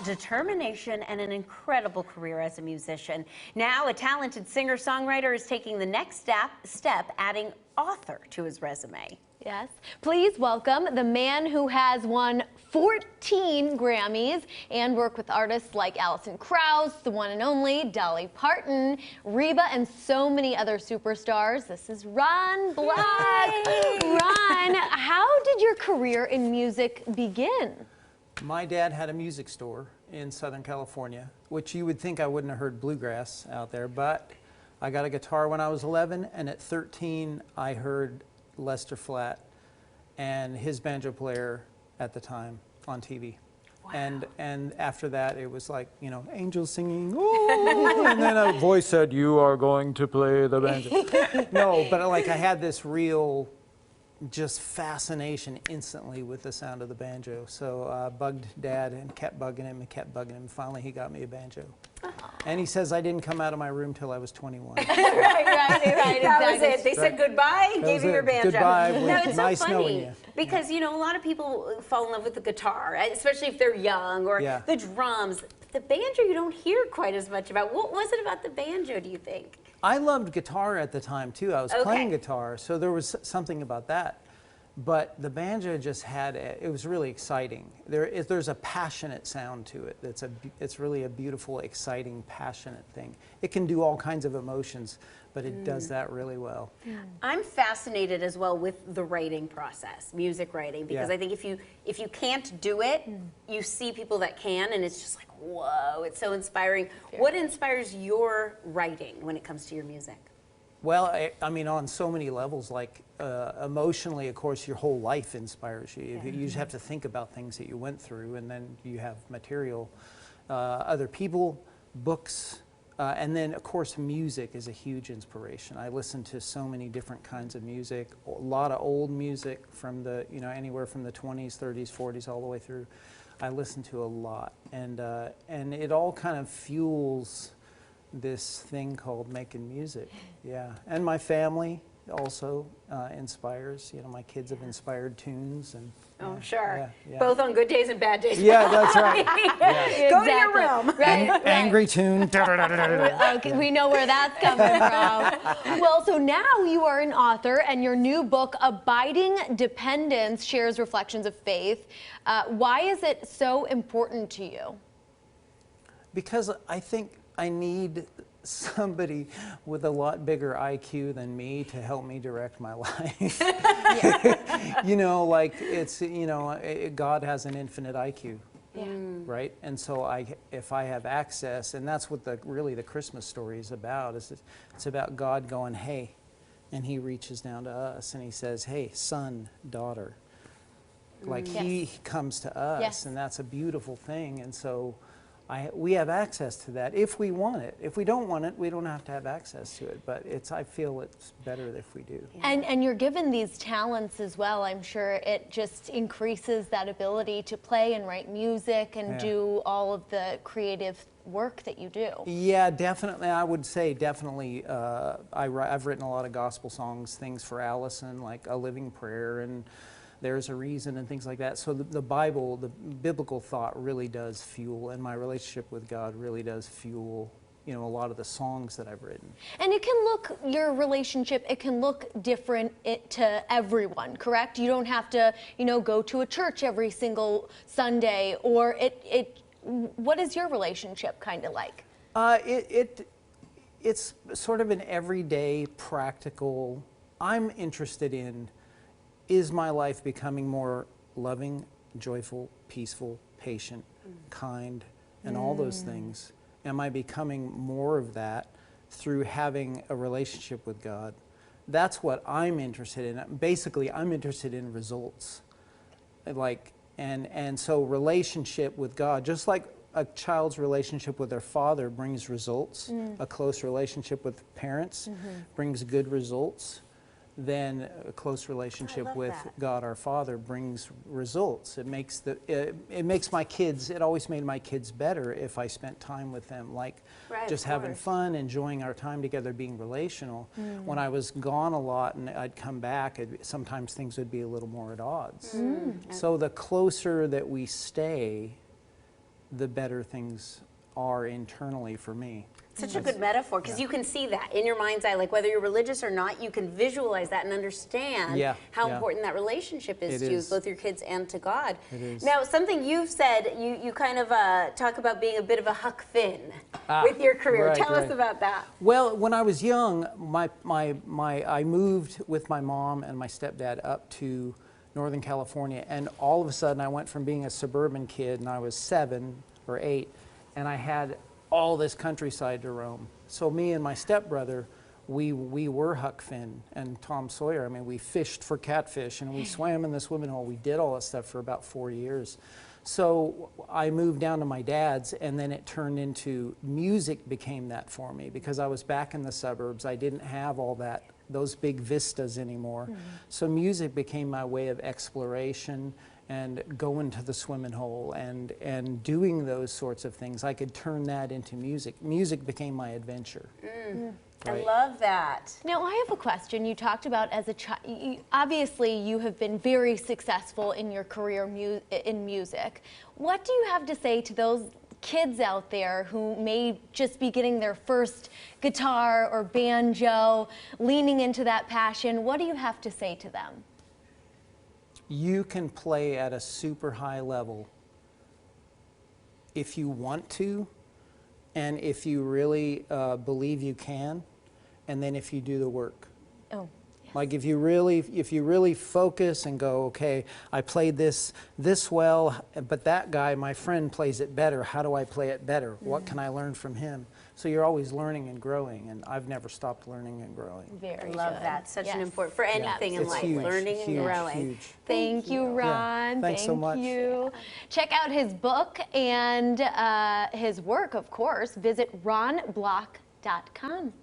determination and an incredible career as a musician. Now, a talented singer-songwriter is taking the next step, adding author to his resume. Yes. Please welcome the man who has won 14 Grammys and worked with artists like Alison Krauss, the one and only Dolly Parton, Reba, and so many other superstars. This is Ron Black. Ron, how did your career in music begin? My dad had a music store in Southern California, which you would think I wouldn't have heard bluegrass out there, but I got a guitar when I was 11, and at 13 I heard Lester Flatt and his banjo player at the time on TV. Wow. And after that it was like, you know, angels singing, oh, and then a voice said, "You are going to play the banjo." No, but like I had this real just fascination instantly with the sound of the banjo. So bugged Dad and kept bugging him and kept bugging him. Finally he got me a banjo. And he says I didn't come out of my room till I was 21. right, that was it. They said goodbye and gave you your banjo. Goodbye. No, it's nice so knowing funny you. Because, you know, a lot of people fall in love with the guitar, especially if they're young, or the drums. The banjo you don't hear quite as much about. What was it about the banjo, do you think? I loved guitar at the time too. I was playing guitar, so there was something about that. But the banjo just had, it was really exciting. There's a passionate sound to it. It's really a beautiful, exciting, passionate thing. It can do all kinds of emotions, but it does that really well. I'm fascinated as well with the writing process, music writing, because I think if you can't do it, you see people that can, and it's just like, whoa, it's so inspiring. What inspires your writing when it comes to your music? Well, I mean, on so many levels, like emotionally, of course, your whole life inspires you. You just have to think about things that you went through, and then you have material, other people, books, and then, of course, music is a huge inspiration. I listen to so many different kinds of music, a lot of old music from the, you know, anywhere from the 20s, 30s, 40s, all the way through. I listen to a lot, and it all kind of fuels this thing called making music, and my family also inspires. You know, my kids have inspired tunes, and both on good days and bad days. Yeah, that's right. Go to your room. Angry tune. Okay, we know where that's coming from. Well, so now you are an author, and your new book, Abiding Dependence, shares reflections of faith. Why is it so important to you? Because I think I need somebody with a lot bigger IQ than me to help me direct my life. You know, like it's, you know, God has an infinite IQ, right? And so if I have access, and that's what really the Christmas story is about, it's about God going, hey, and he reaches down to us and he says, hey, son, daughter. Like he comes to us, and that's a beautiful thing. And so we have access to that if we want it. If we don't want it, we don't have to have access to it. But I feel it's better if we do. And you're given these talents as well. I'm sure it just increases that ability to play and write music and do all of the creative work that you do. Yeah, definitely. I would say definitely. I've written a lot of gospel songs, things for Allison, like A Living Prayer and There's a Reason and things like that. So the Bible, the biblical thought really does fuel, and my relationship with God really does fuel, you know, a lot of the songs that I've written. And it can look, your relationship, it can look different to everyone, correct? You don't have to, you know, go to a church every single Sunday, or what is your relationship kind of like? It's sort of an everyday, practical, I'm interested in, is my life becoming more loving, joyful, peaceful, patient, kind, and all those things? Am I becoming more of that through having a relationship with God? That's what I'm interested in. Basically, I'm interested in results. And so relationship with God, just like a child's relationship with their father brings results, a close relationship with parents brings good results, then a close relationship with God our Father brings results. It makes my kids, it always made my kids better if I spent time with them, like just having fun, enjoying our time together, being relational. When I was gone a lot and I'd come back, sometimes things would be a little more at odds. So the closer that we stay, the better things are internally for me. Such a good metaphor, because you can see that in your mind's eye, like whether you're religious or not, you can visualize that and understand how important that relationship is to both your kids and to God. It is. Now, something you've said, you kind of talk about being a bit of a Huck Finn with your career. Right, Tell us about that. Well, when I was young, I moved with my mom and my stepdad up to Northern California, and all of a sudden I went from being a suburban kid, and I was 7 or 8, and I had all this countryside to roam. So me and my stepbrother, we were Huck Finn and Tom Sawyer. I mean, we fished for catfish and we swam in the swimming hole. We did all that stuff for about 4 years. So I moved down to my dad's, and then it turned into music became that for me, because I was back in the suburbs. I didn't have all that, those big vistas anymore. So music became my way of exploration and going to the swimming hole and doing those sorts of things. I could turn that into music. Music became my adventure. I love that. Now, I have a question. You talked about as a child, obviously you have been very successful in your career in music. What do you have to say to those kids out there who may just be getting their first guitar or banjo, leaning into that passion? What do you have to say to them? You can play at a super high level if you want to, and if you really believe you can, and then if you do the work. Oh. Like if you really focus and go, okay, I played this well, but that guy, my friend, plays it better. How do I play it better? What can I learn from him? So you're always learning and growing, and I've never stopped learning and growing. Very I love good. that. Such an important, for anything in It's life, huge, learning huge, and growing. huge. Thank you, Ron. Thanks so much. Thank you. Check out his book and his work, of course. Visit ronblock.com.